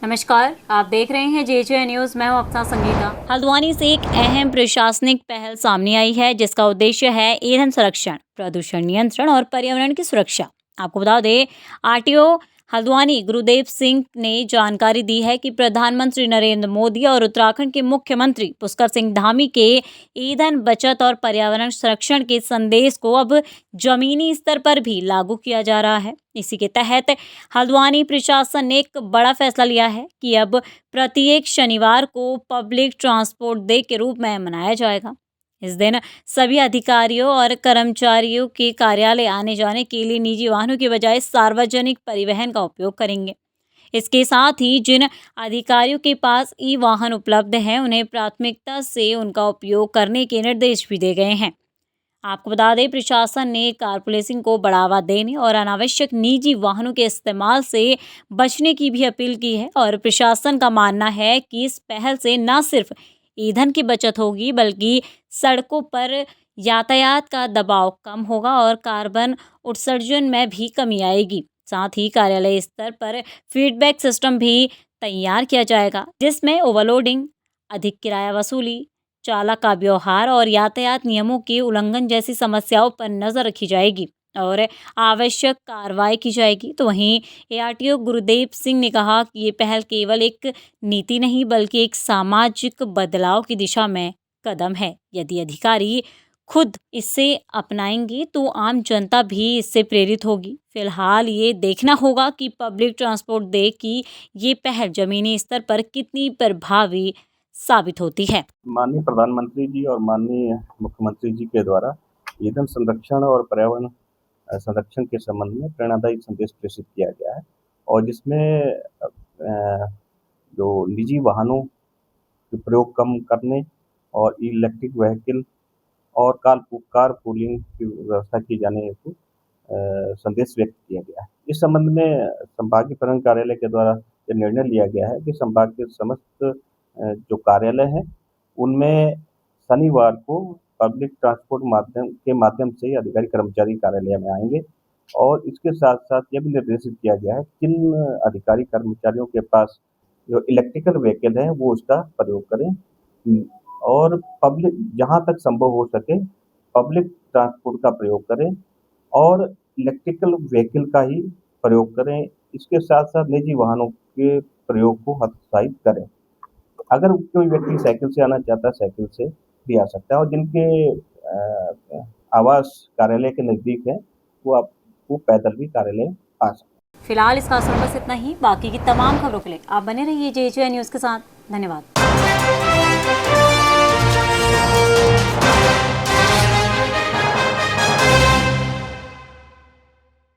नमस्कार, आप देख रहे हैं जेजे न्यूज़। मैं हूं अपना संगीता। हल्द्वानी से एक अहम प्रशासनिक पहल सामने आई है जिसका उद्देश्य है ईंधन संरक्षण, प्रदूषण नियंत्रण और पर्यावरण की सुरक्षा। आपको बता दें, आरटीओ हल्द्वानी गुरुदेव सिंह ने जानकारी दी है कि प्रधानमंत्री नरेंद्र मोदी और उत्तराखंड के मुख्यमंत्री पुष्कर सिंह धामी के ईंधन बचत और पर्यावरण संरक्षण के संदेश को अब जमीनी स्तर पर भी लागू किया जा रहा है। इसी के तहत हल्द्वानी प्रशासन ने एक बड़ा फैसला लिया है कि अब प्रत्येक शनिवार को पब्लिक ट्रांसपोर्ट डे के रूप में मनाया जाएगा। इस दिन सभी अधिकारियों और कर्मचारियों के कार्यालय आने जाने के लिए निजी वाहनों के बजाय सार्वजनिक परिवहन का उपयोग करेंगे। इसके साथ ही जिन अधिकारियों के पास ई वाहन उपलब्ध हैं, उन्हें प्राथमिकता से उनका उपयोग करने के निर्देश भी दिए गए हैं। आपको बता दें, प्रशासन ने कारपूलिंग को बढ़ावा देने और अनावश्यक निजी वाहनों के इस्तेमाल से बचने की भी अपील की है और प्रशासन का मानना है कि इस पहल से न सिर्फ ईंधन की बचत होगी बल्कि सड़कों पर यातायात का दबाव कम होगा और कार्बन उत्सर्जन में भी कमी आएगी। साथ ही कार्यालय स्तर पर फीडबैक सिस्टम भी तैयार किया जाएगा जिसमें ओवरलोडिंग, अधिक किराया वसूली, चालक का व्यवहार और यातायात नियमों के उल्लंघन जैसी समस्याओं पर नजर रखी जाएगी और आवश्यक कार्रवाई की जाएगी। तो वहीं एआरटीओ गुरुदेव सिंह ने कहा कि ये पहल केवल एक नीति नहीं बल्कि एक सामाजिक बदलाव की दिशा में कदम है। यदि अधिकारी खुद इसे अपनाएंगे तो आम जनता भी इससे प्रेरित होगी। फिलहाल ये देखना होगा कि पब्लिक ट्रांसपोर्ट डे की ये पहल जमीनी स्तर पर कितनी प्रभावी साबित होती है। माननीय प्रधानमंत्री जी और माननीय मुख्यमंत्री जी के द्वारा ईंधन संरक्षण और पर्यावरण संरक्षण के संबंध में प्रेरणादायी संदेश प्रेषित किया गया है और जिसमें जो निजी वाहनों के प्रयोग कम करने और इलेक्ट्रिक व्हीकल और कार पूलिंग की व्यवस्था की जाने हेतु संदेश व्यक्त किया गया है। इस संबंध में संभागीय परिवहन कार्यालय के द्वारा ये निर्णय लिया गया है कि संभाग के समस्त जो कार्यालय हैं उनमें शनिवार को पब्लिक ट्रांसपोर्ट माध्यम से अधिकारी कर्मचारी कार्यालय में आएंगे और इसके साथ-साथ यह भी निर्देशित किया गया है किन अधिकारी कर्मचारियों के पास जो इलेक्ट्रिकल व्हीकल है वो उसका प्रयोग करें और पब्लिक जहाँ तक संभव हो सके पब्लिक ट्रांसपोर्ट का प्रयोग करें और इलेक्ट्रिकल व्हीकल का ही प्रयोग करें। इसके साथ-साथ निजी वाहनों के प्रयोग को हतोत्साहित करें। अगर कोई व्यक्ति साइकिल से आना चाहता है, साइकिल से भी आ सकता है और जिनके आवास कार्यालय के नज़दीक है, वो पैदल भी कार्यालय आ सकते हैं। फिलहाल इस खास में बस इतना ही। बाकी की तमाम खबरों के लिए आप बने रहिए जेजे न्यूज़ के साथ। धन्यवाद।